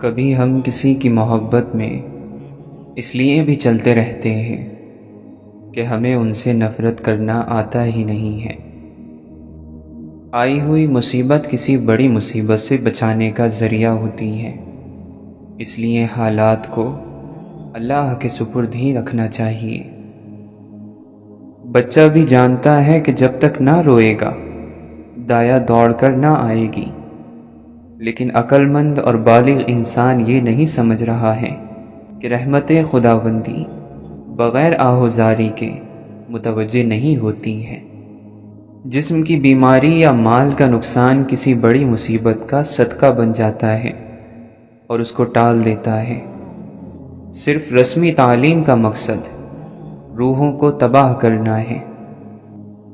کبھی ہم کسی کی محبت میں اس لیے بھی چلتے رہتے ہیں کہ ہمیں ان سے نفرت کرنا آتا ہی نہیں ہے۔ آئی ہوئی مصیبت کسی بڑی مصیبت سے بچانے کا ذریعہ ہوتی ہے، اس لیے حالات کو اللہ کے سپرد ہی رکھنا چاہیے۔ بچہ بھی جانتا ہے کہ جب تک نہ روئے گا دایا دوڑ کر نہ آئے گی، لیکن عقل مند اور بالغ انسان یہ نہیں سمجھ رہا ہے کہ رحمت خداوندی بغیر آہوزاری کے متوجہ نہیں ہوتی ہے۔ جسم کی بیماری یا مال کا نقصان کسی بڑی مصیبت کا صدقہ بن جاتا ہے اور اس کو ٹال دیتا ہے۔ صرف رسمی تعلیم کا مقصد روحوں کو تباہ کرنا ہے۔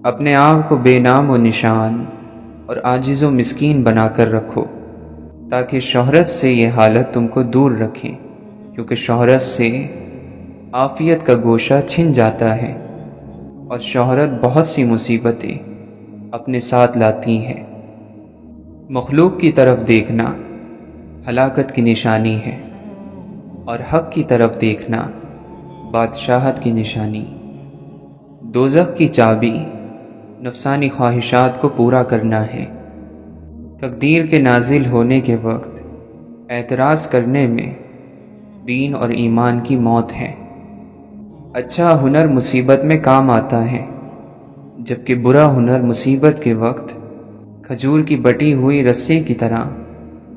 اپنے آپ کو بے نام و نشان اور عاجز و مسکین بنا کر رکھو تاکہ شہرت سے یہ حالت تم کو دور رکھیں، کیونکہ شہرت سے عافیت کا گوشہ چھن جاتا ہے اور شہرت بہت سی مصیبتیں اپنے ساتھ لاتی ہے۔ مخلوق کی طرف دیکھنا ہلاکت کی نشانی ہے اور حق کی طرف دیکھنا بادشاہت کی نشانی۔ دوزخ کی چابی نفسانی خواہشات کو پورا کرنا ہے۔ تقدیر کے نازل ہونے کے وقت اعتراض کرنے میں دین اور ایمان کی موت ہے۔ اچھا ہنر مصیبت میں کام آتا ہے، جبکہ برا ہنر مصیبت کے وقت کھجور کی بٹی ہوئی رسی کی طرح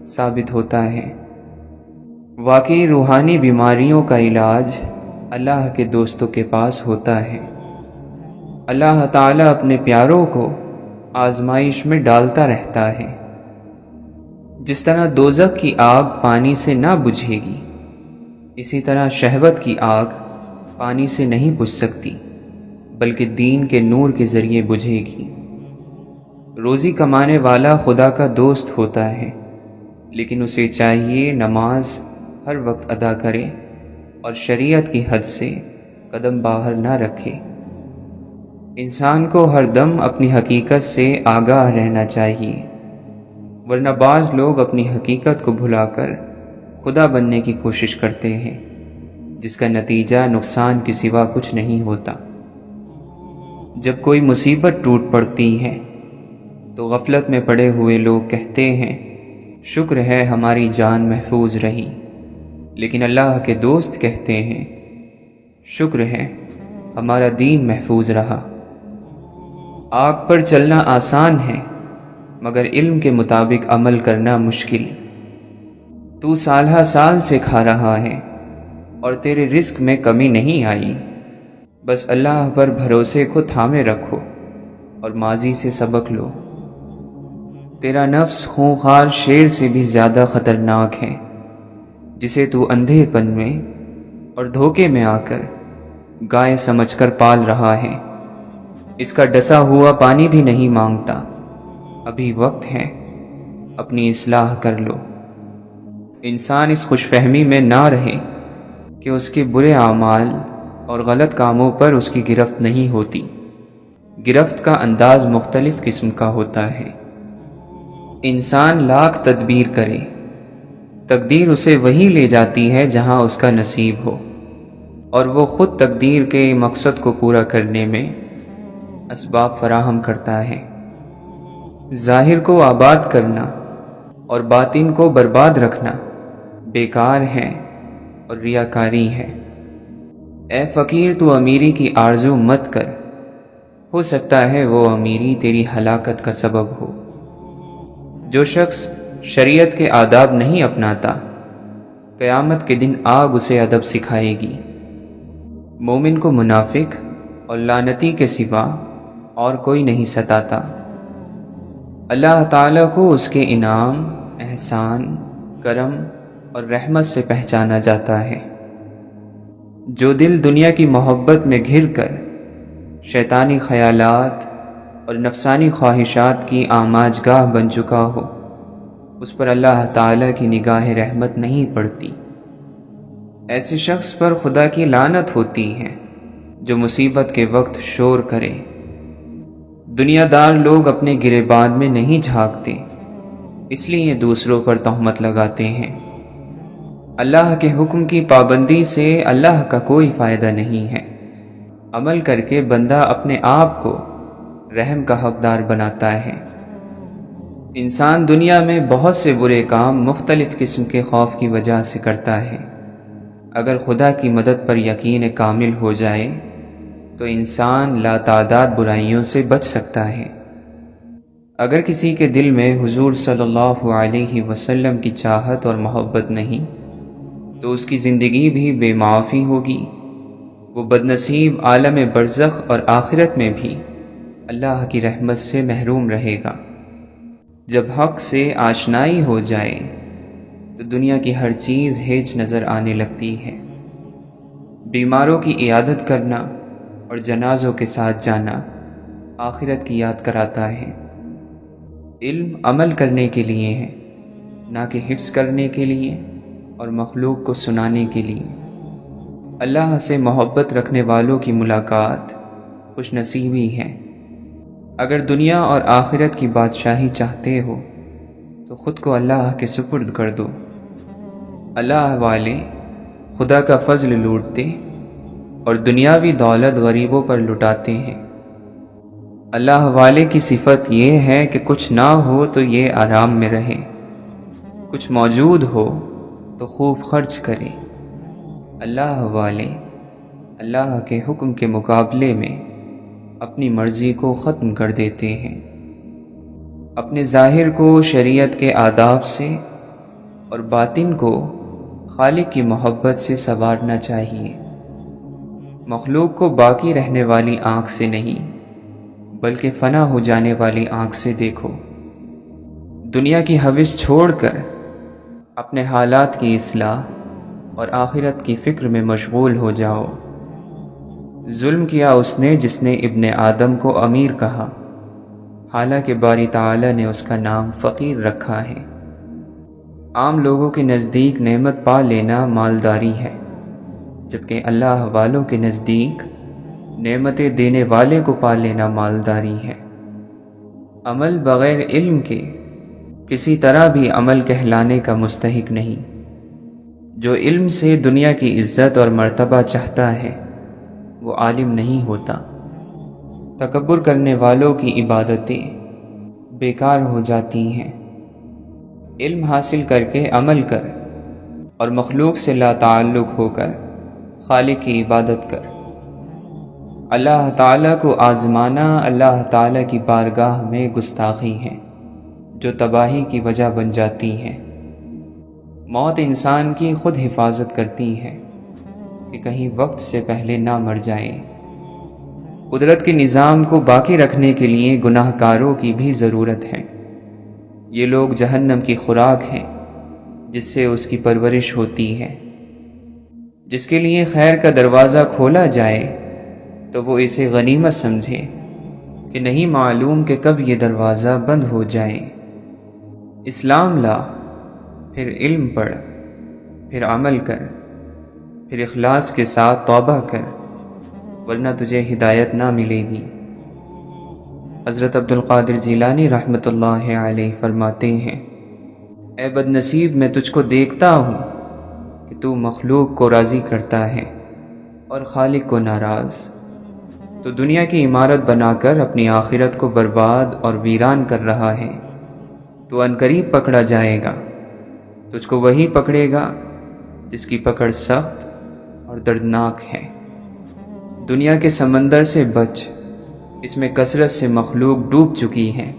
ثابت ہوتا ہے۔ واقعی روحانی بیماریوں کا علاج اللہ کے دوستوں کے پاس ہوتا ہے۔ اللہ تعالیٰ اپنے پیاروں کو آزمائش میں ڈالتا رہتا ہے۔ جس طرح دوزخ کی آگ پانی سے نہ بجھے گی، اسی طرح شہوت کی آگ پانی سے نہیں بجھ سکتی، بلکہ دین کے نور کے ذریعے بجھے گی۔ روزی کمانے والا خدا کا دوست ہوتا ہے، لیکن اسے چاہیے نماز ہر وقت ادا کرے اور شریعت کی حد سے قدم باہر نہ رکھے۔ انسان کو ہر دم اپنی حقیقت سے آگاہ رہنا چاہیے، ورنہ بعض لوگ اپنی حقیقت کو بھلا کر خدا بننے کی کوشش کرتے ہیں، جس کا نتیجہ نقصان کے سوا کچھ نہیں ہوتا۔ جب کوئی مصیبت ٹوٹ پڑتی ہے تو غفلت میں پڑے ہوئے لوگ کہتے ہیں شکر ہے ہماری جان محفوظ رہی، لیکن اللہ کے دوست کہتے ہیں شکر ہے ہمارا دین محفوظ رہا۔ آگ پر چلنا آسان ہے، مگر علم کے مطابق عمل کرنا مشکل۔ تو سالہ سال سے کھا رہا ہے اور تیرے رزق میں کمی نہیں آئی، بس اللہ پر بھروسے کو تھامے رکھو اور ماضی سے سبق لو۔ تیرا نفس خونخوار شیر سے بھی زیادہ خطرناک ہے، جسے تو اندھے پن میں اور دھوکے میں آ کر گائے سمجھ کر پال رہا ہے۔ اس کا ڈسا ہوا پانی بھی نہیں مانگتا۔ ابھی وقت ہے، اپنی اصلاح کر لو۔ انسان اس خوش فہمی میں نہ رہے کہ اس کے برے اعمال اور غلط کاموں پر اس کی گرفت نہیں ہوتی۔ گرفت کا انداز مختلف قسم کا ہوتا ہے۔ انسان لاکھ تدبیر کرے، تقدیر اسے وہیں لے جاتی ہے جہاں اس کا نصیب ہو، اور وہ خود تقدیر کے مقصد کو پورا کرنے میں اسباب فراہم کرتا ہے۔ ظاہر کو آباد کرنا اور باطن کو برباد رکھنا بیکار ہے اور ریاکاری ہے۔ اے فقیر، تو امیری کی آرزو مت کر، ہو سکتا ہے وہ امیری تیری ہلاکت کا سبب ہو۔ جو شخص شریعت کے آداب نہیں اپناتا، قیامت کے دن آگ اسے ادب سکھائے گی۔ مومن کو منافق اور لعنتی کے سوا اور کوئی نہیں ستاتا۔ اللہ تعالیٰ کو اس کے انعام، احسان، کرم اور رحمت سے پہچانا جاتا ہے۔ جو دل دنیا کی محبت میں گھر کر شیطانی خیالات اور نفسانی خواہشات کی آماج گاہ بن چکا ہو، اس پر اللہ تعالیٰ کی نگاہ رحمت نہیں پڑتی۔ ایسے شخص پر خدا کی لعنت ہوتی ہے جو مصیبت کے وقت شور کرے۔ دنیا دار لوگ اپنے گریبان میں نہیں جھانکتے، اس لیے دوسروں پر تہمت لگاتے ہیں۔ اللہ کے حکم کی پابندی سے اللہ کا کوئی فائدہ نہیں ہے۔ عمل کر کے بندہ اپنے آپ کو رحم کا حقدار بناتا ہے۔ انسان دنیا میں بہت سے برے کام مختلف قسم کے خوف کی وجہ سے کرتا ہے۔ اگر خدا کی مدد پر یقین کامل ہو جائے تو انسان لاتعداد برائیوں سے بچ سکتا ہے۔ اگر کسی کے دل میں حضور صلی اللہ علیہ وسلم کی چاہت اور محبت نہیں تو اس کی زندگی بھی بے معافی ہوگی۔ وہ بدنصیب عالم برزخ اور آخرت میں بھی اللہ کی رحمت سے محروم رہے گا۔ جب حق سے آشنائی ہو جائے تو دنیا کی ہر چیز ہیچ نظر آنے لگتی ہے۔ بیماروں کی عیادت کرنا اور جنازوں کے ساتھ جانا آخرت کی یاد کراتا ہے۔ علم عمل کرنے کے لیے ہے، نہ کہ حفظ کرنے کے لیے اور مخلوق کو سنانے کے لیے۔ اللہ سے محبت رکھنے والوں کی ملاقات خوش نصیبی ہے۔ اگر دنیا اور آخرت کی بادشاہی چاہتے ہو تو خود کو اللہ کے سپرد کر دو۔ اللہ والے خدا کا فضل لوٹتے اور دنیاوی دولت غریبوں پر لٹاتے ہیں۔ اللہ والے کی صفت یہ ہے کہ کچھ نہ ہو تو یہ آرام میں رہے، کچھ موجود ہو تو خوب خرچ کرے۔ اللہ والے اللہ کے حکم کے مقابلے میں اپنی مرضی کو ختم کر دیتے ہیں۔ اپنے ظاہر کو شریعت کے آداب سے اور باطن کو خالق کی محبت سے سنوارنا چاہیے۔ مخلوق کو باقی رہنے والی آنکھ سے نہیں بلکہ فنا ہو جانے والی آنکھ سے دیکھو۔ دنیا کی ہوس چھوڑ کر اپنے حالات کی اصلاح اور آخرت کی فکر میں مشغول ہو جاؤ۔ ظلم کیا اس نے جس نے ابن آدم کو امیر کہا، حالانکہ باری تعالی نے اس کا نام فقیر رکھا ہے۔ عام لوگوں کے نزدیک نعمت پا لینا مالداری ہے، جبکہ اللہ والوں کے نزدیک نعمتیں دینے والے کو پا لینا مالداری ہے۔ عمل بغیر علم کے کسی طرح بھی عمل کہلانے کا مستحق نہیں۔ جو علم سے دنیا کی عزت اور مرتبہ چاہتا ہے وہ عالم نہیں ہوتا۔ تکبر کرنے والوں کی عبادتیں بیکار ہو جاتی ہیں۔ علم حاصل کر کے عمل کر اور مخلوق سے لا تعلق ہو کر خالق کی عبادت کر۔ اللہ تعالیٰ کو آزمانا اللہ تعالیٰ کی بارگاہ میں گستاخی ہے جو تباہی کی وجہ بن جاتی ہے۔ موت انسان کی خود حفاظت کرتی ہے کہ کہیں وقت سے پہلے نہ مر جائے۔ قدرت کے نظام کو باقی رکھنے کے لیے گناہ کاروں کی بھی ضرورت ہے۔ یہ لوگ جہنم کی خوراک ہیں جس سے اس کی پرورش ہوتی ہے۔ جس کے لیے خیر کا دروازہ کھولا جائے تو وہ اسے غنیمت سمجھے کہ نہیں معلوم کہ کب یہ دروازہ بند ہو جائے۔ اسلام لا، پھر علم پڑھ، پھر عمل کر، پھر اخلاص کے ساتھ توبہ کر، ورنہ تجھے ہدایت نہ ملے گی۔ حضرت عبد القادر جیلانی رحمۃ اللہ علیہ فرماتے ہیں، اے بدنصیب میں تجھ کو دیکھتا ہوں کہ تو مخلوق کو راضی کرتا ہے اور خالق کو ناراض۔ تو دنیا کی عمارت بنا کر اپنی آخرت کو برباد اور ویران کر رہا ہے۔ تو عنقریب پکڑا جائے گا۔ تجھ کو وہی پکڑے گا جس کی پکڑ سخت اور دردناک ہے۔ دنیا کے سمندر سے بچ، اس میں کثرت سے مخلوق ڈوب چکی ہے۔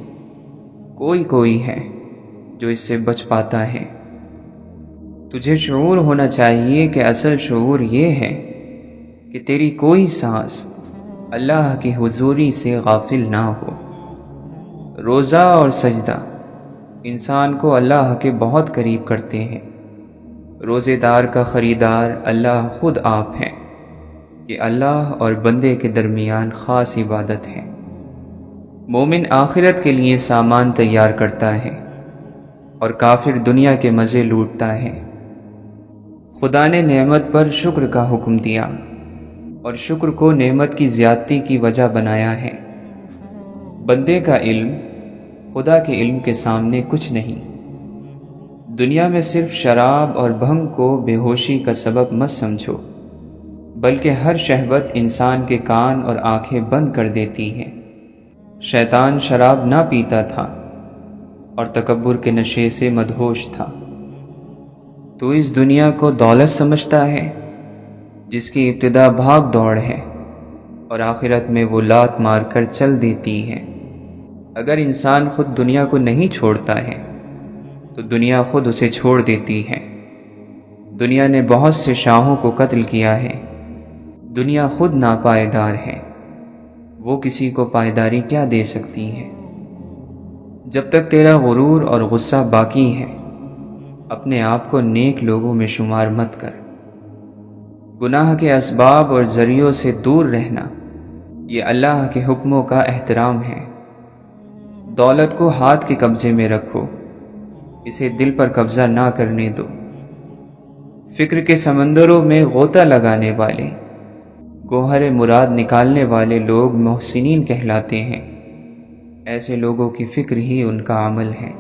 کوئی ہے جو اس سے بچ پاتا ہے۔ تجھے شعور ہونا چاہیے کہ اصل شعور یہ ہے کہ تیری کوئی سانس اللہ کی حضوری سے غافل نہ ہو۔ روزہ اور سجدہ انسان کو اللہ کے بہت قریب کرتے ہیں۔ روزے دار کا خریدار اللہ خود آپ ہے۔ یہ اللہ اور بندے کے درمیان خاص عبادت ہے۔ مومن آخرت کے لیے سامان تیار کرتا ہے اور کافر دنیا کے مزے لوٹتا ہے۔ خدا نے نعمت پر شکر کا حکم دیا اور شکر کو نعمت کی زیادتی کی وجہ بنایا ہے۔ بندے کا علم خدا کے علم کے سامنے کچھ نہیں۔ دنیا میں صرف شراب اور بھنگ کو بے ہوشی کا سبب مت سمجھو، بلکہ ہر شہوت انسان کے کان اور آنکھیں بند کر دیتی ہے۔ شیطان شراب نہ پیتا تھا اور تکبر کے نشے سے مدہوش تھا۔ تو اس دنیا کو دولت سمجھتا ہے جس کی ابتدا بھاگ دوڑ ہے اور آخرت میں وہ لات مار کر چل دیتی ہے۔ اگر انسان خود دنیا کو نہیں چھوڑتا ہے تو دنیا خود اسے چھوڑ دیتی ہے۔ دنیا نے بہت سے شاہوں کو قتل کیا ہے۔ دنیا خود ناپائیدار ہے، وہ کسی کو پائیداری کیا دے سکتی ہے؟ جب تک تیرا غرور اور غصہ باقی ہے، اپنے آپ کو نیک لوگوں میں شمار مت کر۔ گناہ کے اسباب اور ذریعوں سے دور رہنا یہ اللہ کے حکموں کا احترام ہے۔ دولت کو ہاتھ کے قبضے میں رکھو، اسے دل پر قبضہ نہ کرنے دو۔ فکر کے سمندروں میں غوطہ لگانے والے، گوہر مراد نکالنے والے لوگ محسنین کہلاتے ہیں۔ ایسے لوگوں کی فکر ہی ان کا عمل ہے۔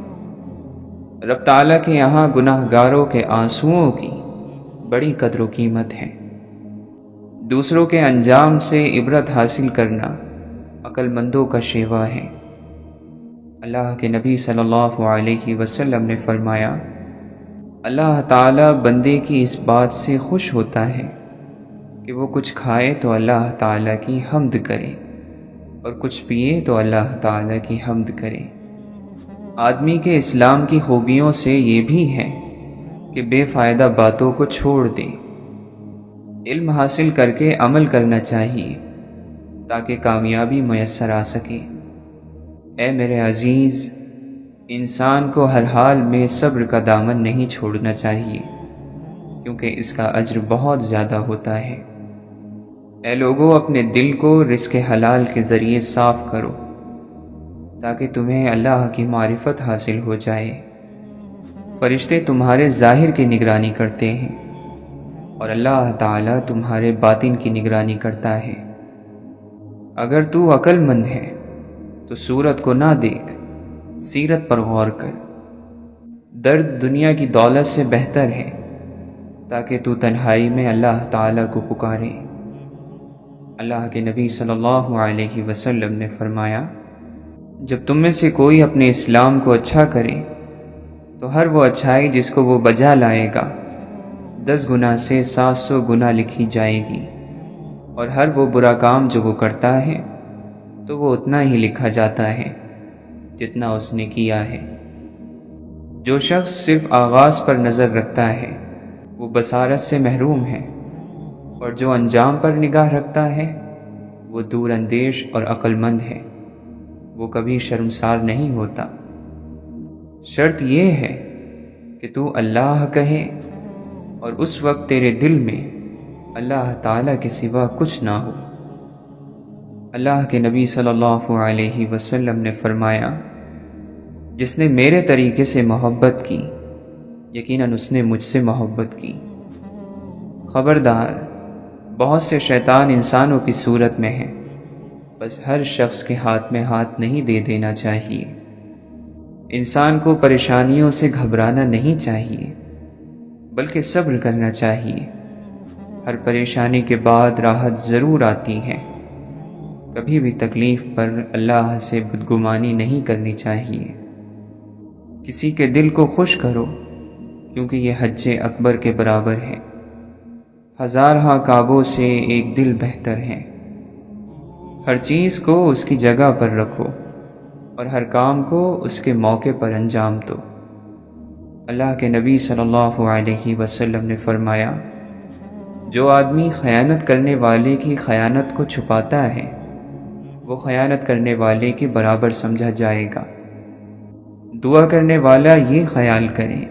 رب تعالیٰ کے یہاں گناہ گاروں کے آنسوؤں کی بڑی قدر و قیمت ہے۔ دوسروں کے انجام سے عبرت حاصل کرنا عقل مندوں کا شیوا ہے۔ اللہ کے نبی صلی اللہ علیہ وسلم نے فرمایا، اللہ تعالیٰ بندے کی اس بات سے خوش ہوتا ہے کہ وہ کچھ کھائے تو اللہ تعالیٰ کی حمد کرے اور کچھ پیے تو اللہ تعالیٰ کی حمد کرے۔ آدمی کے اسلام کی خوبیوں سے یہ بھی ہے کہ بے فائدہ باتوں کو چھوڑ دے۔ علم حاصل کر کے عمل کرنا چاہیے تاکہ کامیابی میسر آ سکے۔ اے میرے عزیز، انسان کو ہر حال میں صبر کا دامن نہیں چھوڑنا چاہیے، کیونکہ اس کا اجر بہت زیادہ ہوتا ہے۔ اے لوگوں، اپنے دل کو رزق حلال کے ذریعے صاف کرو تاکہ تمہیں اللہ کی معرفت حاصل ہو جائے۔ فرشتے تمہارے ظاہر کی نگرانی کرتے ہیں اور اللہ تعالیٰ تمہارے باطن کی نگرانی کرتا ہے۔ اگر تو عقل مند ہے تو صورت کو نہ دیکھ، سیرت پر غور کر۔ درد دنیا کی دولت سے بہتر ہے تاکہ تو تنہائی میں اللہ تعالیٰ کو پکارے۔ اللہ کے نبی صلی اللہ علیہ وسلم نے فرمایا، جب تم میں سے کوئی اپنے اسلام کو اچھا کرے تو ہر وہ اچھائی جس کو وہ بجا لائے گا 10 گنا سے 700 گنا لکھی جائے گی، اور ہر وہ برا کام جو وہ کرتا ہے تو وہ اتنا ہی لکھا جاتا ہے جتنا اس نے کیا ہے۔ جو شخص صرف آغاز پر نظر رکھتا ہے وہ بصارت سے محروم ہے، اور جو انجام پر نگاہ رکھتا ہے وہ دور اندیش اور عقل مند ہے، وہ کبھی شرمسار نہیں ہوتا۔ شرط یہ ہے کہ تو اللہ کہے اور اس وقت تیرے دل میں اللہ تعالیٰ کے سوا کچھ نہ ہو۔ اللہ کے نبی صلی اللہ علیہ وسلم نے فرمایا، جس نے میرے طریقے سے محبت کی یقیناً اس نے مجھ سے محبت کی۔ خبردار، بہت سے شیطان انسانوں کی صورت میں ہیں، بس ہر شخص کے ہاتھ میں ہاتھ نہیں دے دینا چاہیے۔ انسان کو پریشانیوں سے گھبرانا نہیں چاہیے بلکہ صبر کرنا چاہیے۔ ہر پریشانی کے بعد راحت ضرور آتی ہے۔ کبھی بھی تکلیف پر اللہ سے بدگمانی نہیں کرنی چاہیے۔ کسی کے دل کو خوش کرو کیونکہ یہ حج اکبر کے برابر ہے۔ 1000 کعبوں سے ایک دل بہتر ہے۔ ہر چیز کو اس کی جگہ پر رکھو اور ہر کام کو اس کے موقع پر انجام دو۔ اللہ کے نبی صلی اللہ علیہ وسلم نے فرمایا، جو آدمی خیانت کرنے والے کی خیانت کو چھپاتا ہے وہ خیانت کرنے والے کے برابر سمجھا جائے گا۔ دعا کرنے والا یہ خیال کرے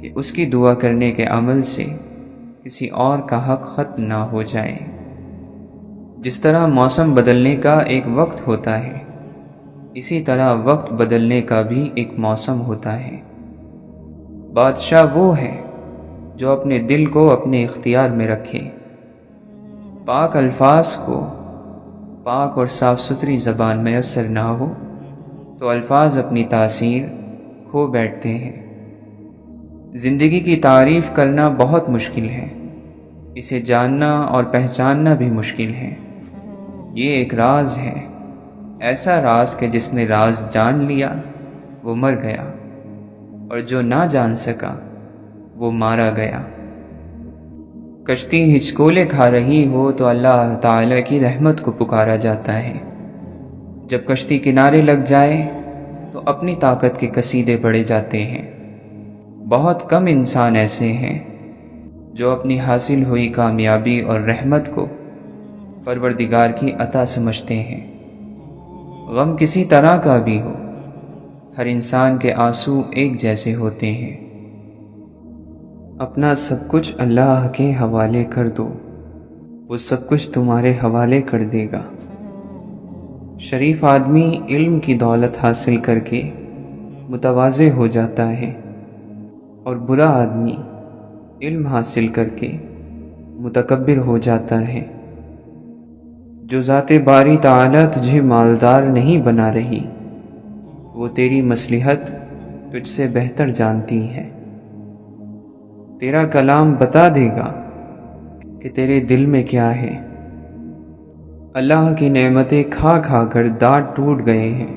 کہ اس کی دعا کرنے کے عمل سے کسی اور کا حق ختم نہ ہو جائے۔ جس طرح موسم بدلنے کا ایک وقت ہوتا ہے، اسی طرح وقت بدلنے کا بھی ایک موسم ہوتا ہے۔ بادشاہ وہ ہے جو اپنے دل کو اپنے اختیار میں رکھے۔ پاک الفاظ کو پاک اور صاف ستھری زبان میسر نہ ہو تو الفاظ اپنی تاثیر کھو بیٹھتے ہیں۔ زندگی کی تعریف کرنا بہت مشکل ہے، اسے جاننا اور پہچاننا بھی مشکل ہے۔ یہ ایک راز ہے، ایسا راز کہ جس نے راز جان لیا وہ مر گیا، اور جو نہ جان سکا وہ مارا گیا۔ کشتی ہچکولے کھا رہی ہو تو اللہ تعالیٰ کی رحمت کو پکارا جاتا ہے۔ جب کشتی کنارے لگ جائے تو اپنی طاقت کے قصیدے پڑھے جاتے ہیں۔ بہت کم انسان ایسے ہیں جو اپنی حاصل ہوئی کامیابی اور رحمت کو پروردگار کی عطا سمجھتے ہیں۔ غم کسی طرح کا بھی ہو، ہر انسان کے آنسو ایک جیسے ہوتے ہیں۔ اپنا سب کچھ اللہ کے حوالے کر دو، وہ سب کچھ تمہارے حوالے کر دے گا۔ شریف آدمی علم کی دولت حاصل کر کے متواضع ہو جاتا ہے، اور برا آدمی علم حاصل کر کے متکبر ہو جاتا ہے۔ جو ذات باری تعالیٰ تجھے مالدار نہیں بنا رہی، وہ تیری مصلحت تجھ سے بہتر جانتی ہے۔ تیرا کلام بتا دے گا کہ تیرے دل میں کیا ہے۔ اللہ کی نعمتیں کھا کھا کر دانت ٹوٹ گئے ہیں،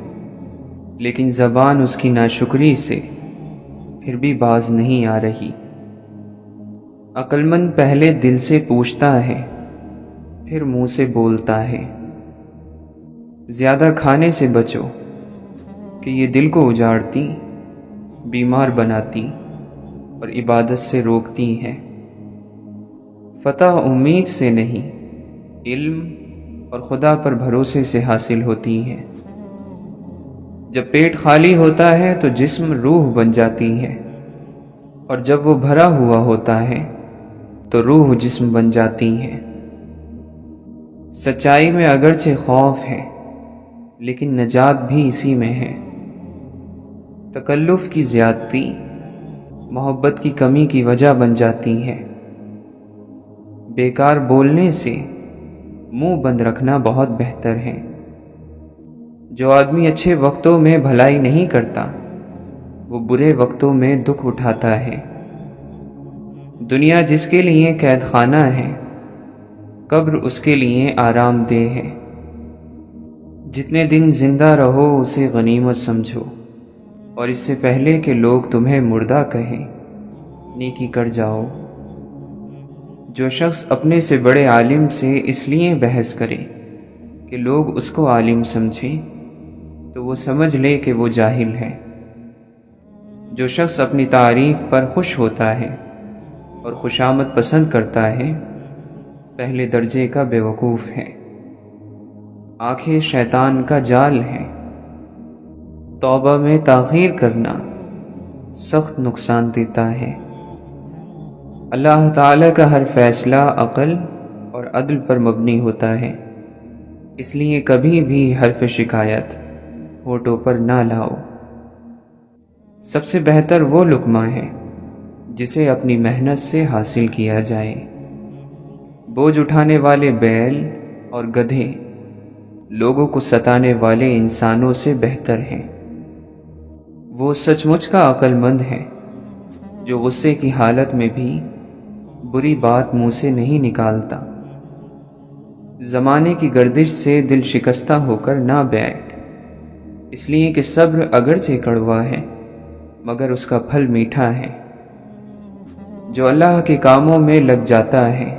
لیکن زبان اس کی ناشکری سے پھر بھی باز نہیں آ رہی۔ عقل مند پہلے دل سے پوچھتا ہے، پھر منہ سے بولتا ہے۔ زیادہ کھانے سے بچو کہ یہ دل کو اجاڑتی، بیمار بناتی اور عبادت سے روکتی ہے۔ فتح امید سے نہیں، علم اور خدا پر بھروسے سے حاصل ہوتی ہے۔ جب پیٹ خالی ہوتا ہے تو جسم روح بن جاتی ہے، اور جب وہ بھرا ہوا ہوتا ہے تو روح جسم بن جاتی ہے۔ سچائی میں اگرچہ خوف ہے، لیکن نجات بھی اسی میں ہے۔ تکلف کی زیادتی محبت کی کمی کی وجہ بن جاتی ہے۔ بیکار بولنے سے منہ بند رکھنا بہت بہتر ہے۔ جو آدمی اچھے وقتوں میں بھلائی نہیں کرتا، وہ برے وقتوں میں دکھ اٹھاتا ہے۔ دنیا جس کے لیے قید خانہ ہے، قبر اس کے لیے آرام دہ ہے۔ جتنے دن زندہ رہو اسے غنیمت سمجھو، اور اس سے پہلے کہ لوگ تمہیں مردہ کہیں، نیکی کر جاؤ۔ جو شخص اپنے سے بڑے عالم سے اس لیے بحث کرے کہ لوگ اس کو عالم سمجھیں، تو وہ سمجھ لے کہ وہ جاہل ہے۔ جو شخص اپنی تعریف پر خوش ہوتا ہے اور خوشامد پسند کرتا ہے، پہلے درجے کا بے وقوف ہے۔ آنکھیں شیطان کا جال ہے۔ توبہ میں تاخیر کرنا سخت نقصان دیتا ہے۔ اللہ تعالیٰ کا ہر فیصلہ عقل اور عدل پر مبنی ہوتا ہے، اس لیے کبھی بھی حرف شکایت ہونٹوں پر نہ لاؤ۔ سب سے بہتر وہ لقمہ ہے جسے اپنی محنت سے حاصل کیا جائے۔ بوجھ اٹھانے والے بیل اور گدھے لوگوں کو ستانے والے انسانوں سے بہتر ہیں۔ وہ سچ مچ کا عقل مند ہے جو غصے کی حالت میں بھی بری بات منہ سے نہیں نکالتا۔ زمانے کی گردش سے دل شکستہ ہو کر نہ بیٹھ، اس لیے کہ صبر اگرچہ کڑوا ہے مگر اس کا پھل میٹھا ہے۔ جو اللہ کے کاموں میں لگ جاتا ہے،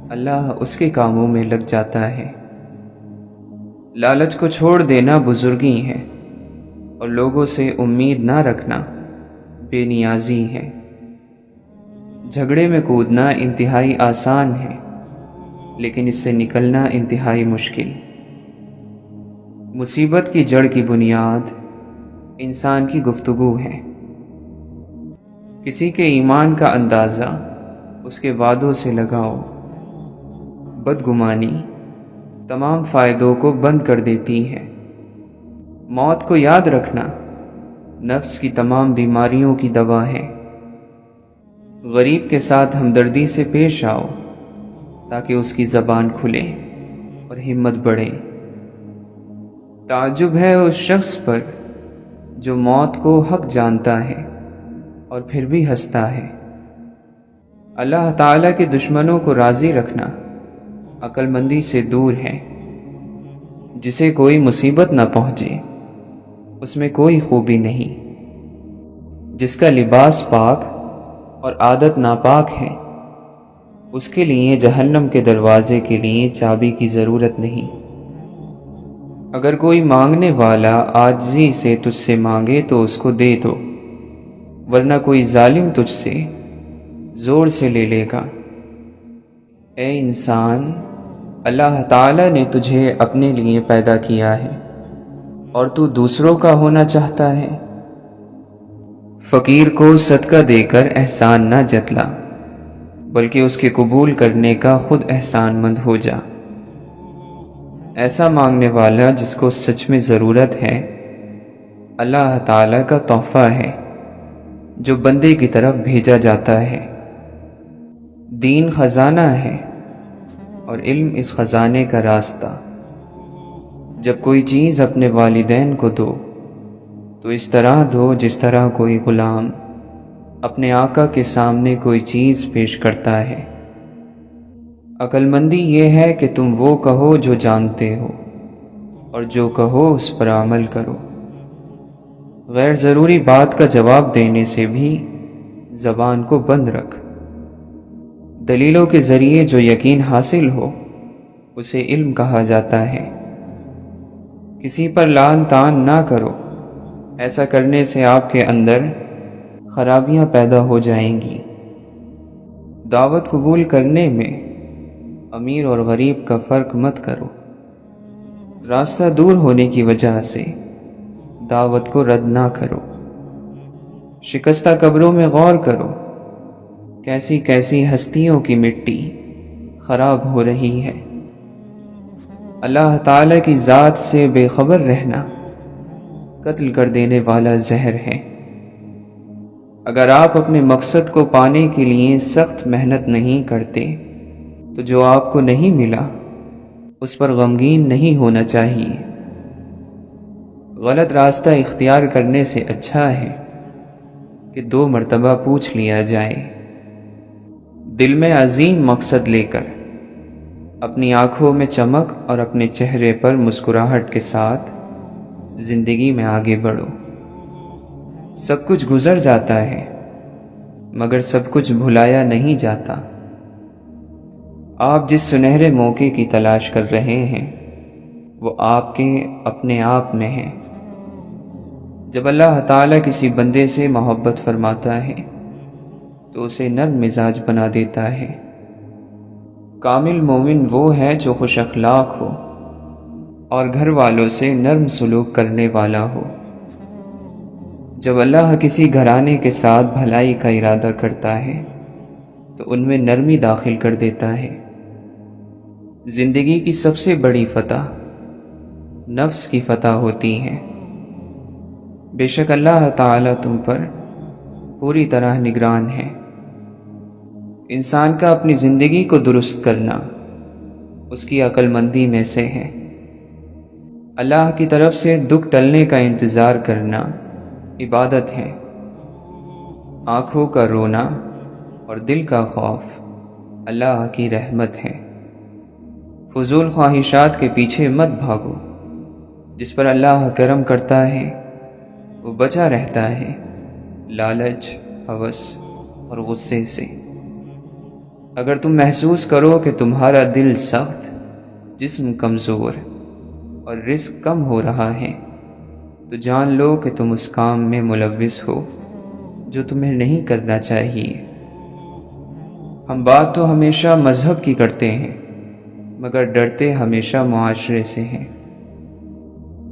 اللہ اس کے کاموں میں لگ جاتا ہے۔ لالچ کو چھوڑ دینا بزرگی ہے، اور لوگوں سے امید نہ رکھنا بے نیازی ہے۔ جھگڑے میں کودنا انتہائی آسان ہے، لیکن اس سے نکلنا انتہائی مشکل۔ مصیبت کی جڑ کی بنیاد انسان کی گفتگو ہے۔ کسی کے ایمان کا اندازہ اس کے وعدوں سے لگاؤ۔ بدگمانی تمام فائدوں کو بند کر دیتی ہے۔ موت کو یاد رکھنا نفس کی تمام بیماریوں کی دوا ہے۔ غریب کے ساتھ ہمدردی سے پیش آؤ تاکہ اس کی زبان کھلے اور ہمت بڑھے۔ تعجب ہے اس شخص پر جو موت کو حق جانتا ہے اور پھر بھی ہنستا ہے۔ اللہ تعالیٰ کے دشمنوں کو راضی رکھنا عقل مندی سے دور ہے۔ جسے کوئی مصیبت نہ پہنچے اس میں کوئی خوبی نہیں۔ جس کا لباس پاک اور عادت ناپاک ہے اس کے لیے جہنم کے دروازے کے لیے چابی کی ضرورت نہیں۔ اگر کوئی مانگنے والا عاجزی سے تجھ سے مانگے تو اس کو دے دو، ورنہ کوئی ظالم تجھ سے زور سے لے لے گا۔ اے انسان، اللہ تعالیٰ نے تجھے اپنے لیے پیدا کیا ہے اور تو دوسروں کا ہونا چاہتا ہے۔ فقیر کو صدقہ دے کر احسان نہ جتلا، بلکہ اس کے قبول کرنے کا خود احسان مند ہو جا۔ ایسا مانگنے والا جس کو سچ میں ضرورت ہے اللہ تعالیٰ کا تحفہ ہے جو بندے کی طرف بھیجا جاتا ہے۔ دین خزانہ ہے اور علم اس خزانے کا راستہ۔ جب کوئی چیز اپنے والدین کو دو تو اس طرح دو جس طرح کوئی غلام اپنے آقا کے سامنے کوئی چیز پیش کرتا ہے۔ عقل مندی یہ ہے کہ تم وہ کہو جو جانتے ہو اور جو کہو اس پر عمل کرو۔ غیر ضروری بات کا جواب دینے سے بھی زبان کو بند رکھ۔ دلیلوں کے ذریعے جو یقین حاصل ہو اسے علم کہا جاتا ہے۔ کسی پر لعن طعن نہ کرو، ایسا کرنے سے آپ کے اندر خرابیاں پیدا ہو جائیں گی۔ دعوت قبول کرنے میں امیر اور غریب کا فرق مت کرو۔ راستہ دور ہونے کی وجہ سے دعوت کو رد نہ کرو۔ شکستہ قبروں میں غور کرو، کیسی کیسی ہستیوں کی مٹی خراب ہو رہی ہے۔ اللہ تعالیٰ کی ذات سے بے خبر رہنا قتل کر دینے والا زہر ہے۔ اگر آپ اپنے مقصد کو پانے کے لیے سخت محنت نہیں کرتے تو جو آپ کو نہیں ملا اس پر غمگین نہیں ہونا چاہیے۔ غلط راستہ اختیار کرنے سے اچھا ہے کہ 2 مرتبہ پوچھ لیا جائے۔ دل میں عظیم مقصد لے کر اپنی آنکھوں میں چمک اور اپنے چہرے پر مسکراہٹ کے ساتھ زندگی میں آگے بڑھو۔ سب کچھ گزر جاتا ہے مگر سب کچھ بھلایا نہیں جاتا۔ آپ جس سنہرے موقع کی تلاش کر رہے ہیں وہ آپ کے اپنے آپ میں ہے۔ جب اللہ تعالیٰ کسی بندے سے محبت فرماتا ہے تو اسے نرم مزاج بنا دیتا ہے۔ کامل مومن وہ ہے جو خوش اخلاق ہو اور گھر والوں سے نرم سلوک کرنے والا ہو۔ جب اللہ کسی گھرانے کے ساتھ بھلائی کا ارادہ کرتا ہے تو ان میں نرمی داخل کر دیتا ہے۔ زندگی کی سب سے بڑی فتح نفس کی فتح ہوتی ہے۔ بے شک اللہ تعالیٰ تم پر پوری طرح نگران ہے۔ انسان کا اپنی زندگی کو درست کرنا اس کی عقل مندی میں سے ہے۔ اللہ کی طرف سے دکھ ٹلنے کا انتظار کرنا عبادت ہے۔ آنکھوں کا رونا اور دل کا خوف اللہ کی رحمت ہے۔ فضول خواہشات کے پیچھے مت بھاگو۔ جس پر اللہ کرم کرتا ہے وہ بچا رہتا ہے لالچ، ہوس اور غصے سے۔ اگر تم محسوس کرو کہ تمہارا دل سخت، جسم کمزور اور رزق کم ہو رہا ہے تو جان لو کہ تم اس کام میں ملوث ہو جو تمہیں نہیں کرنا چاہیے۔ ہم بات تو ہمیشہ مذہب کی کرتے ہیں مگر ڈرتے ہمیشہ معاشرے سے ہیں۔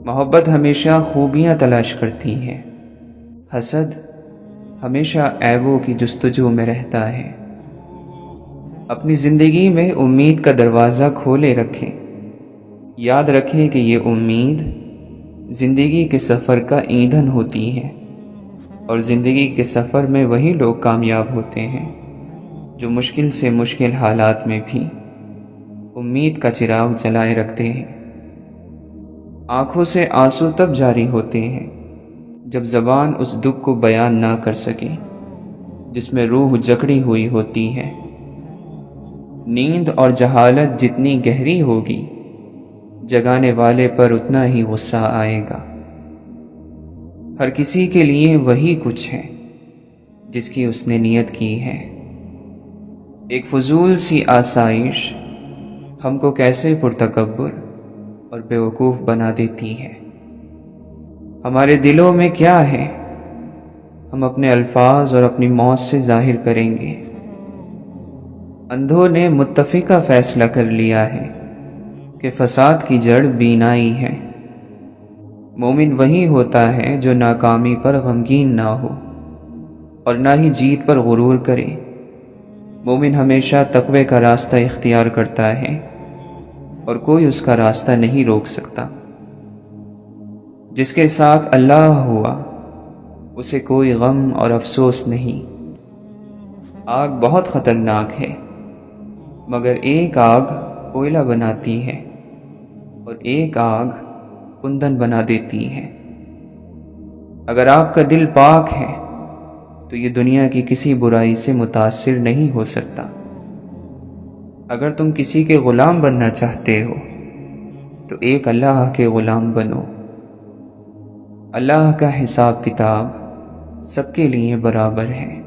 محبت ہمیشہ خوبیاں تلاش کرتی ہے، حسد ہمیشہ عیبوں کی جستجو میں رہتا ہے۔ اپنی زندگی میں امید کا دروازہ کھولے رکھیں۔ یاد رکھیں کہ یہ امید زندگی کے سفر کا ایندھن ہوتی ہے، اور زندگی کے سفر میں وہی لوگ کامیاب ہوتے ہیں جو مشکل سے مشکل حالات میں بھی امید کا چراغ جلائے رکھتے ہیں۔ آنکھوں سے آنسو تب جاری ہوتے ہیں جب زبان اس دکھ کو بیان نہ کر سکے۔ جس میں روح جکڑی ہوئی ہوتی ہے۔ نیند اور جہالت جتنی گہری ہوگی، جگانے والے پر اتنا ہی غصہ آئے گا۔ ہر کسی کے لیے وہی کچھ ہے جس کی اس نے نیت کی ہے۔ ایک فضول سی آسائش ہم کو کیسے پرتکبر اور بیوقوف بنا دیتی ہے۔ ہمارے دلوں میں کیا ہے، ہم اپنے الفاظ اور اپنی موت سے ظاہر کریں گے۔ اندھوں نے متفقہ فیصلہ کر لیا ہے کہ فساد کی جڑ بینائی ہے۔ مومن وہی ہوتا ہے جو ناکامی پر غمگین نہ ہو اور نہ ہی جیت پر غرور کرے۔ مومن ہمیشہ تقوی کا راستہ اختیار کرتا ہے اور کوئی اس کا راستہ نہیں روک سکتا۔ جس کے ساتھ اللہ ہوا اسے کوئی غم اور افسوس نہیں۔ آگ بہت خطرناک ہے، مگر ایک آگ کوئلہ بناتی ہے اور ایک آگ کندن بنا دیتی ہے۔ اگر آپ کا دل پاک ہے تو یہ دنیا کی کسی برائی سے متاثر نہیں ہو سکتا۔ اگر تم کسی کے غلام بننا چاہتے ہو تو ایک اللہ کے غلام بنو۔ اللہ کا حساب کتاب سب کے لیے برابر ہے۔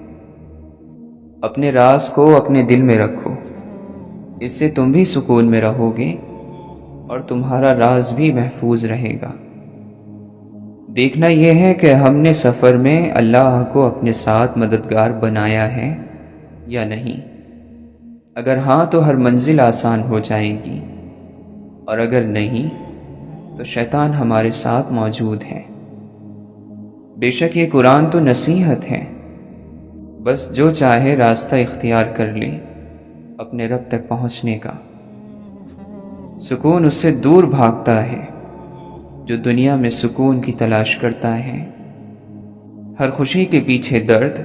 اپنے راز کو اپنے دل میں رکھو، اس سے تم بھی سکون میں رہو گے اور تمہارا راز بھی محفوظ رہے گا۔ دیکھنا یہ ہے کہ ہم نے سفر میں اللہ کو اپنے ساتھ مددگار بنایا ہے یا نہیں۔ اگر ہاں تو ہر منزل آسان ہو جائے گی، اور اگر نہیں تو شیطان ہمارے ساتھ موجود ہے۔ بے شک یہ قرآن تو نصیحت ہے، بس جو چاہے راستہ اختیار کر لے اپنے رب تک پہنچنے کا۔ سکون اس سے دور بھاگتا ہے جو دنیا میں سکون کی تلاش کرتا ہے۔ ہر خوشی کے پیچھے درد،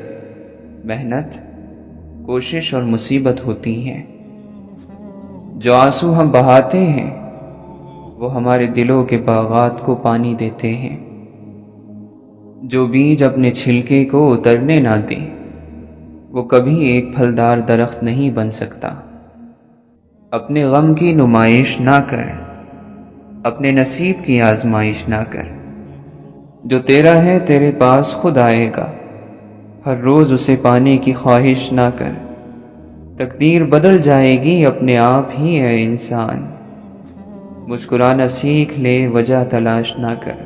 محنت، کوشش اور مصیبت ہوتی ہے۔ جو آنسو ہم بہاتے ہیں وہ ہمارے دلوں کے باغات کو پانی دیتے ہیں۔ جو بیج اپنے چھلکے کو اترنے نہ دے وہ کبھی ایک پھلدار درخت نہیں بن سکتا۔ اپنے غم کی نمائش نہ کر، اپنے نصیب کی آزمائش نہ کر۔ جو تیرا ہے تیرے پاس خود آئے گا، ہر روز اسے پانے کی خواہش نہ کر۔ تقدیر بدل جائے گی اپنے آپ ہی ہے انسان، مسکرانا سیکھ لے وجہ تلاش نہ کر۔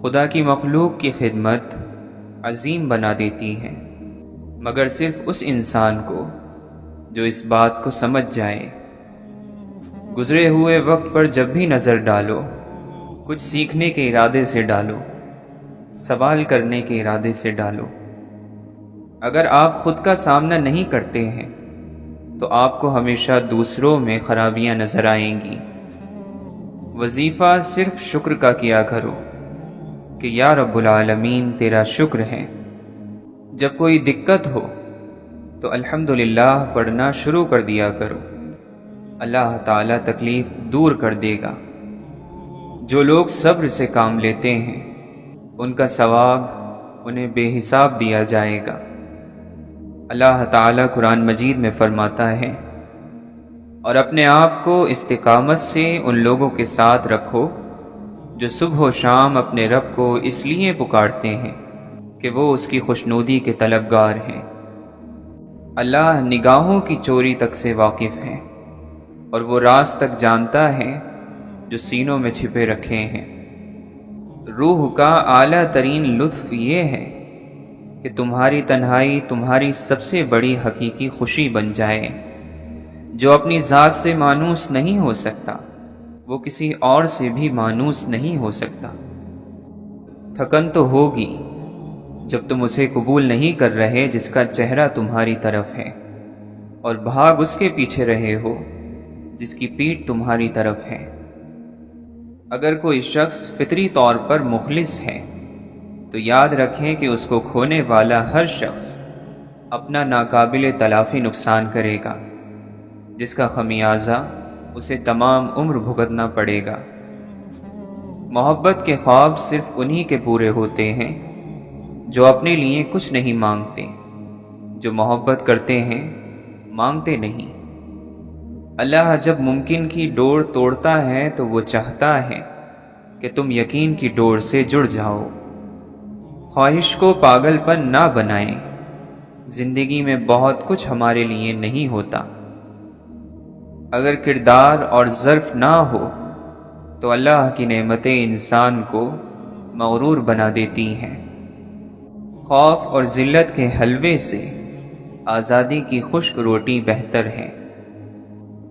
خدا کی مخلوق کی خدمت عظیم بنا دیتی ہے، مگر صرف اس انسان کو جو اس بات کو سمجھ جائے۔ گزرے ہوئے وقت پر جب بھی نظر ڈالو، کچھ سیکھنے کے ارادے سے ڈالو، سوال کرنے کے ارادے سے ڈالو۔ اگر آپ خود کا سامنا نہیں کرتے ہیں تو آپ کو ہمیشہ دوسروں میں خرابیاں نظر آئیں گی۔ وظیفہ صرف شکر کا کیا کرو کہ یا رب العالمین تیرا شکر ہے۔ جب کوئی دقت ہو تو الحمدللہ پڑھنا شروع کر دیا کرو، اللہ تعالیٰ تکلیف دور کر دے گا۔ جو لوگ صبر سے کام لیتے ہیں ان کا ثواب انہیں بے حساب دیا جائے گا۔ اللہ تعالیٰ قرآن مجید میں فرماتا ہے، اور اپنے آپ کو استقامت سے ان لوگوں کے ساتھ رکھو جو صبح و شام اپنے رب کو اس لیے پکارتے ہیں کہ وہ اس کی خوشنودی کے طلبگار ہیں۔ اللہ نگاہوں کی چوری تک سے واقف ہے اور وہ راز تک جانتا ہے جو سینوں میں چھپے رکھے ہیں۔ روح کا اعلیٰ ترین لطف یہ ہے کہ تمہاری تنہائی تمہاری سب سے بڑی حقیقی خوشی بن جائے۔ جو اپنی ذات سے مانوس نہیں ہو سکتا وہ کسی اور سے بھی مانوس نہیں ہو سکتا۔ تھکن تو ہوگی جب تم اسے قبول نہیں کر رہے جس کا چہرہ تمہاری طرف ہے، اور بھاگ اس کے پیچھے رہے ہو جس کی پیٹھ تمہاری طرف ہے۔ اگر کوئی شخص فطری طور پر مخلص ہے تو یاد رکھیں کہ اس کو کھونے والا ہر شخص اپنا ناقابل تلافی نقصان کرے گا، جس کا خمیازہ اسے تمام عمر بھگتنا پڑے گا۔ محبت کے خواب صرف انہی کے پورے ہوتے ہیں جو اپنے لیے کچھ نہیں مانگتے، جو محبت کرتے ہیں مانگتے نہیں۔ اللہ جب ممکن کی ڈور توڑتا ہے تو وہ چاہتا ہے کہ تم یقین کی ڈور سے جڑ جاؤ۔ خواہش کو پاگل پن نہ بنائیں، زندگی میں بہت کچھ ہمارے لیے نہیں ہوتا۔ اگر کردار اور ظرف نہ ہو تو اللہ کی نعمتیں انسان کو مغرور بنا دیتی ہیں۔ خوف اور ذلت کے حلوے سے آزادی کی خشک روٹی بہتر ہے۔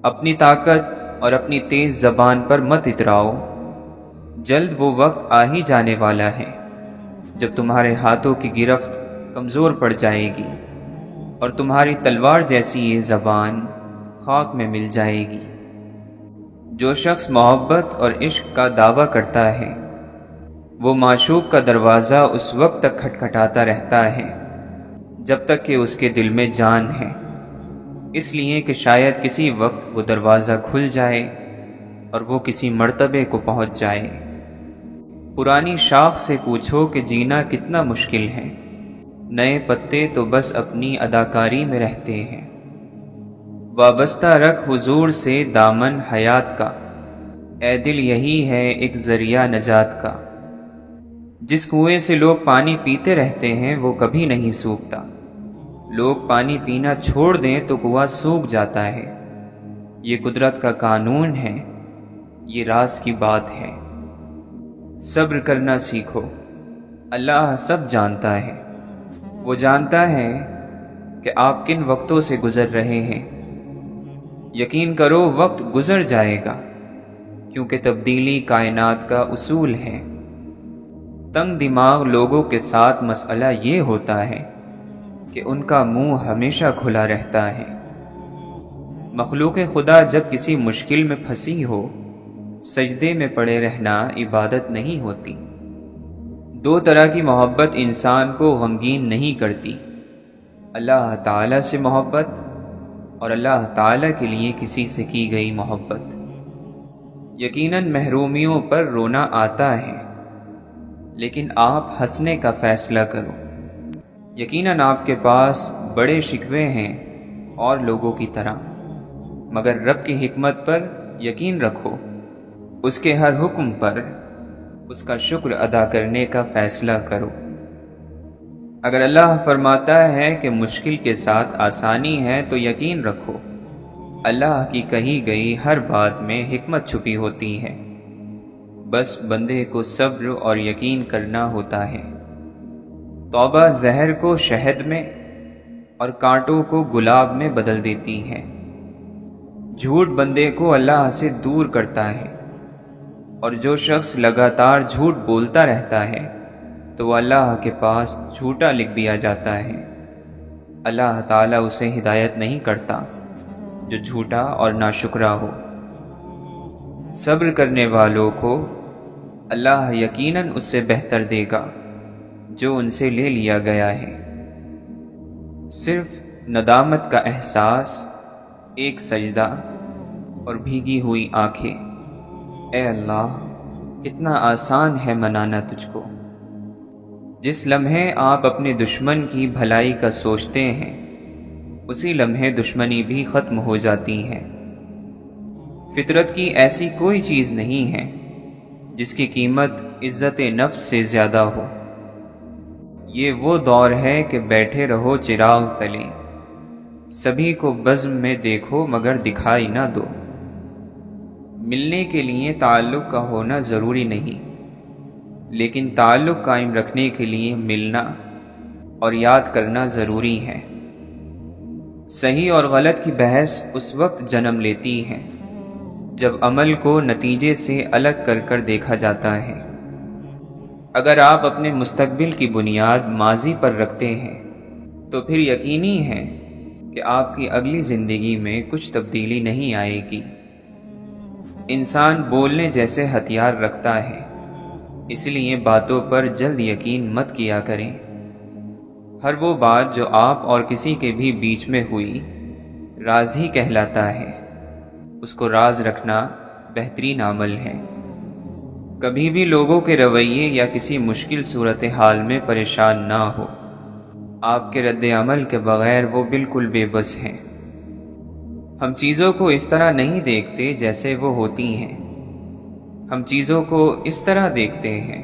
اپنی طاقت اور اپنی تیز زبان پر مت اتراؤ، جلد وہ وقت آ ہی جانے والا ہے جب تمہارے ہاتھوں کی گرفت کمزور پڑ جائے گی اور تمہاری تلوار جیسی یہ زبان خاک میں مل جائے گی۔ جو شخص محبت اور عشق کا دعویٰ کرتا ہے وہ معشوق کا دروازہ اس وقت تک کھٹکھٹاتا رہتا ہے جب تک کہ اس کے دل میں جان ہے، اس لیے کہ شاید کسی وقت وہ دروازہ کھل جائے اور وہ کسی مرتبے کو پہنچ جائے۔ پرانی شاخ سے پوچھو کہ جینا کتنا مشکل ہے، نئے پتے تو بس اپنی اداکاری میں رہتے ہیں۔ وابستہ رکھ حضور سے دامن حیات کا، اے دل یہی ہے ایک ذریعہ نجات کا۔ جس کنویں سے لوگ پانی پیتے رہتے ہیں وہ کبھی نہیں سوکھتا، لوگ پانی پینا چھوڑ دیں تو کنواں سوکھ جاتا ہے۔ یہ قدرت کا قانون ہے، یہ راز کی بات ہے۔ صبر کرنا سیکھو، اللہ سب جانتا ہے۔ وہ جانتا ہے کہ آپ کن وقتوں سے گزر رہے ہیں۔ یقین کرو وقت گزر جائے گا، کیونکہ تبدیلی کائنات کا اصول ہے۔ تنگ دماغ لوگوں کے ساتھ مسئلہ یہ ہوتا ہے کہ ان کا منہ ہمیشہ کھلا رہتا ہے۔ مخلوق خدا جب کسی مشکل میں پھنسی ہو، سجدے میں پڑے رہنا عبادت نہیں ہوتی۔ دو طرح کی محبت انسان کو غمگین نہیں کرتی، اللہ تعالیٰ سے محبت اور اللہ تعالیٰ کے لیے کسی سے کی گئی محبت۔ یقیناً محرومیوں پر رونا آتا ہے، لیکن آپ ہنسنے کا فیصلہ کرو۔ یقیناً آپ کے پاس بڑے شکوے ہیں اور لوگوں کی طرح، مگر رب کی حکمت پر یقین رکھو، اس کے ہر حکم پر اس کا شکر ادا کرنے کا فیصلہ کرو۔ اگر اللہ فرماتا ہے کہ مشکل کے ساتھ آسانی ہے تو یقین رکھو، اللہ کی کہی گئی ہر بات میں حکمت چھپی ہوتی ہے، بس بندے کو صبر اور یقین کرنا ہوتا ہے۔ توبہ زہر کو شہد میں اور کانٹوں کو گلاب میں بدل دیتی ہے۔ جھوٹ بندے کو اللہ سے دور کرتا ہے، اور جو شخص لگاتار جھوٹ بولتا رہتا ہے تو وہ اللہ کے پاس جھوٹا لکھ دیا جاتا ہے۔ اللہ تعالیٰ اسے ہدایت نہیں کرتا جو جھوٹا اور ناشکرا ہو۔ صبر کرنے والوں کو اللہ یقیناً اس سے بہتر دے گا جو ان سے لے لیا گیا ہے۔ صرف ندامت کا احساس، ایک سجدہ اور بھیگی ہوئی آنکھیں۔ اے اللہ، کتنا آسان ہے منانا تجھ کو۔ جس لمحے آپ اپنے دشمن کی بھلائی کا سوچتے ہیں، اسی لمحے دشمنی بھی ختم ہو جاتی ہے۔ فطرت کی ایسی کوئی چیز نہیں ہے جس کی قیمت عزت نفس سے زیادہ ہو۔ یہ وہ دور ہے کہ بیٹھے رہو چراغ تلے، سبھی کو بزم میں دیکھو مگر دکھائی نہ دو۔ ملنے کے لیے تعلق کا ہونا ضروری نہیں، لیکن تعلق قائم رکھنے کے لیے ملنا اور یاد کرنا ضروری ہے۔ صحیح اور غلط کی بحث اس وقت جنم لیتی ہے جب عمل کو نتیجے سے الگ کر کر دیکھا جاتا ہے۔ اگر آپ اپنے مستقبل کی بنیاد ماضی پر رکھتے ہیں تو پھر یقینی ہے کہ آپ کی اگلی زندگی میں کچھ تبدیلی نہیں آئے گی۔ انسان بولنے جیسے ہتھیار رکھتا ہے، اس لیے باتوں پر جلد یقین مت کیا کریں۔ ہر وہ بات جو آپ اور کسی کے بھی بیچ میں ہوئی راز ہی کہلاتا ہے، اس کو راز رکھنا بہترین عمل ہے۔ کبھی بھی لوگوں کے رویے یا کسی مشکل صورتحال میں پریشان نہ ہو۔ آپ کے رد عمل کے بغیر وہ بالکل بے بس ہیں۔ ہم چیزوں کو اس طرح نہیں دیکھتے جیسے وہ ہوتی ہیں، ہم چیزوں کو اس طرح دیکھتے ہیں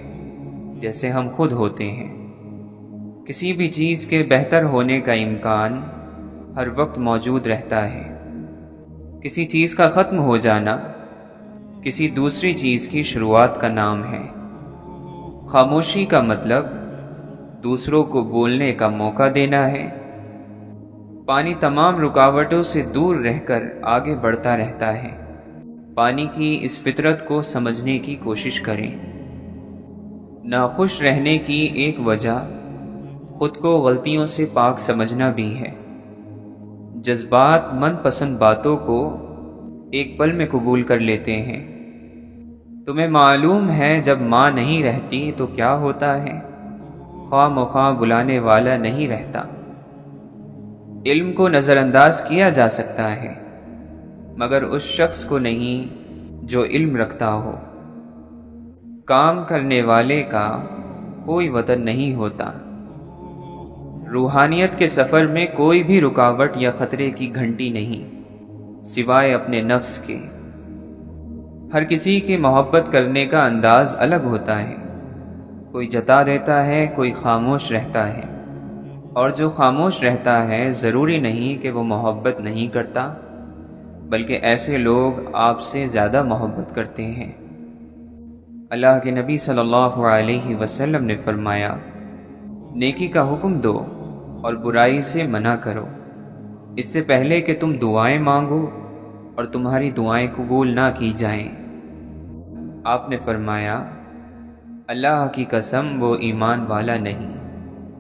جیسے ہم خود ہوتے ہیں۔ کسی بھی چیز کے بہتر ہونے کا امکان ہر وقت موجود رہتا ہے۔ کسی چیز کا ختم ہو جانا کسی دوسری چیز کی شروعات کا نام ہے۔ خاموشی کا مطلب دوسروں کو بولنے کا موقع دینا ہے۔ پانی تمام رکاوٹوں سے دور رہ کر آگے بڑھتا رہتا ہے۔ پانی کی اس فطرت کو سمجھنے کی کوشش کریں۔ ناخوش رہنے کی ایک وجہ خود کو غلطیوں سے پاک سمجھنا بھی ہے۔ جذبات من پسند باتوں کو ایک پل میں قبول کر لیتے ہیں۔ تمہیں معلوم ہے جب ماں نہیں رہتی تو کیا ہوتا ہے؟ خواہ مخواہ بلانے والا نہیں رہتا۔ علم کو نظر انداز کیا جا سکتا ہے مگر اس شخص کو نہیں جو علم رکھتا ہو۔ کام کرنے والے کا کوئی وطن نہیں ہوتا۔ روحانیت کے سفر میں کوئی بھی رکاوٹ یا خطرے کی گھنٹی نہیں سوائے اپنے نفس کے۔ ہر کسی کی محبت کرنے کا انداز الگ ہوتا ہے۔ کوئی جتا دیتا ہے، کوئی خاموش رہتا ہے، اور جو خاموش رہتا ہے ضروری نہیں کہ وہ محبت نہیں کرتا، بلکہ ایسے لوگ آپ سے زیادہ محبت کرتے ہیں۔ اللہ کے نبی صلی اللہ علیہ وسلم نے فرمایا، نیکی کا حکم دو اور برائی سے منع کرو، اس سے پہلے کہ تم دعائیں مانگو اور تمہاری دعائیں قبول نہ کی جائیں۔ آپ نے فرمایا، اللہ کی قسم وہ ایمان والا نہیں،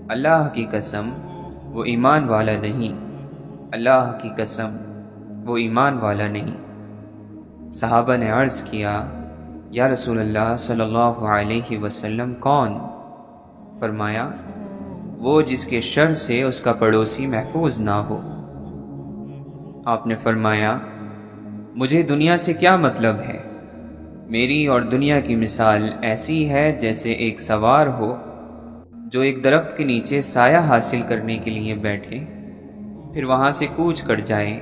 اللہ کی قسم وہ ایمان والا نہیں، اللہ کی قسم وہ ایمان والا نہیں۔ صحابہ نے عرض کیا، یا رسول اللہ صلی اللہ علیہ وسلم کون؟ فرمایا، وہ جس کے شر سے اس کا پڑوسی محفوظ نہ ہو۔ آپ نے فرمایا، مجھے دنیا سے کیا مطلب ہے؟ میری اور دنیا کی مثال ایسی ہے جیسے ایک سوار ہو جو ایک درخت کے نیچے سایہ حاصل کرنے کے لیے بیٹھے، پھر وہاں سے کوچ کر جائے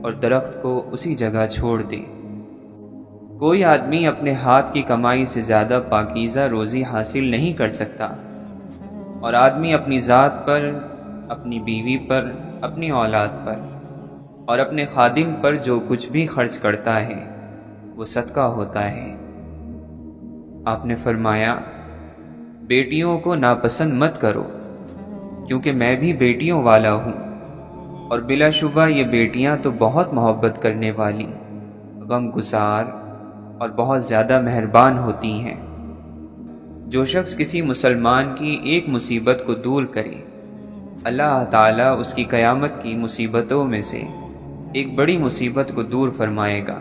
اور درخت کو اسی جگہ چھوڑ دے۔ کوئی آدمی اپنے ہاتھ کی کمائی سے زیادہ پاکیزہ روزی حاصل نہیں کر سکتا، اور آدمی اپنی ذات پر، اپنی بیوی پر، اپنی اولاد پر اور اپنے خادم پر جو کچھ بھی خرچ کرتا ہے وہ صدقہ ہوتا ہے۔ آپ نے فرمایا، بیٹیوں کو ناپسند مت کرو کیونکہ میں بھی بیٹیوں والا ہوں، اور بلا شبہ یہ بیٹیاں تو بہت محبت کرنے والی، غم گسار اور بہت زیادہ مہربان ہوتی ہیں۔ جو شخص کسی مسلمان کی ایک مصیبت کو دور کرے، اللہ تعالیٰ اس کی قیامت کی مصیبتوں میں سے ایک بڑی مصیبت کو دور فرمائے گا،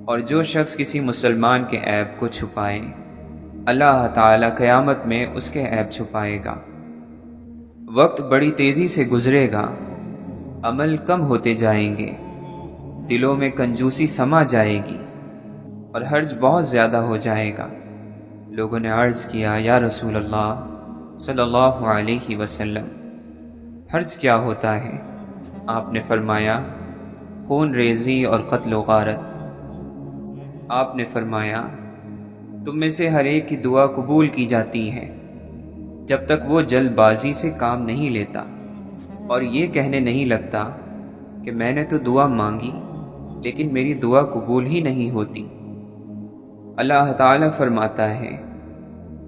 اور جو شخص کسی مسلمان کے عیب کو چھپائے، اللہ تعالیٰ قیامت میں اس کے عیب چھپائے گا۔ وقت بڑی تیزی سے گزرے گا، عمل کم ہوتے جائیں گے، دلوں میں کنجوسی سما جائے گی اور حرج بہت زیادہ ہو جائے گا۔ لوگوں نے عرض کیا، یا رسول اللہ صلی اللہ علیہ وسلم، حرج کیا ہوتا ہے؟ آپ نے فرمایا، خون ریزی اور قتل و غارت۔ آپ نے فرمایا، تم میں سے ہر ایک کی دعا قبول کی جاتی ہے جب تک وہ جلد بازی سے کام نہیں لیتا اور یہ کہنے نہیں لگتا کہ میں نے تو دعا مانگی لیکن میری دعا قبول ہی نہیں ہوتی۔ اللہ تعالیٰ فرماتا ہے،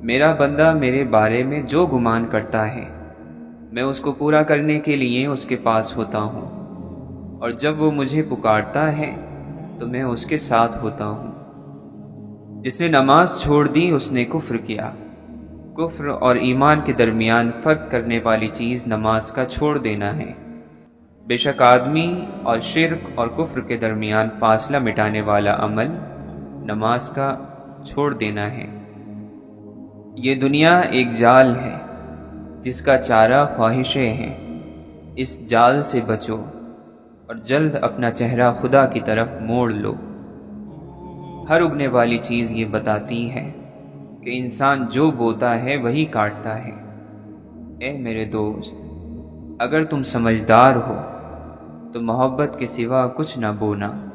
میرا بندہ میرے بارے میں جو گمان کرتا ہے میں اس کو پورا کرنے کے لیے اس کے پاس ہوتا ہوں، اور جب وہ مجھے پکارتا ہے تو میں اس کے ساتھ ہوتا ہوں۔ جس نے نماز چھوڑ دی اس نے کفر کیا۔ کفر اور ایمان کے درمیان فرق کرنے والی چیز نماز کا چھوڑ دینا ہے۔ بے شک آدمی اور شرک اور کفر کے درمیان فاصلہ مٹانے والا عمل نماز کا چھوڑ دینا ہے۔ یہ دنیا ایک جال ہے جس کا چارہ خواہشیں ہیں، اس جال سے بچو اور جلد اپنا چہرہ خدا کی طرف موڑ لو۔ ہر اگنے والی چیز یہ بتاتی ہے کہ انسان جو بوتا ہے وہی کاٹتا ہے۔ اے میرے دوست، اگر تم سمجھدار ہو تو محبت کے سوا کچھ نہ بونا۔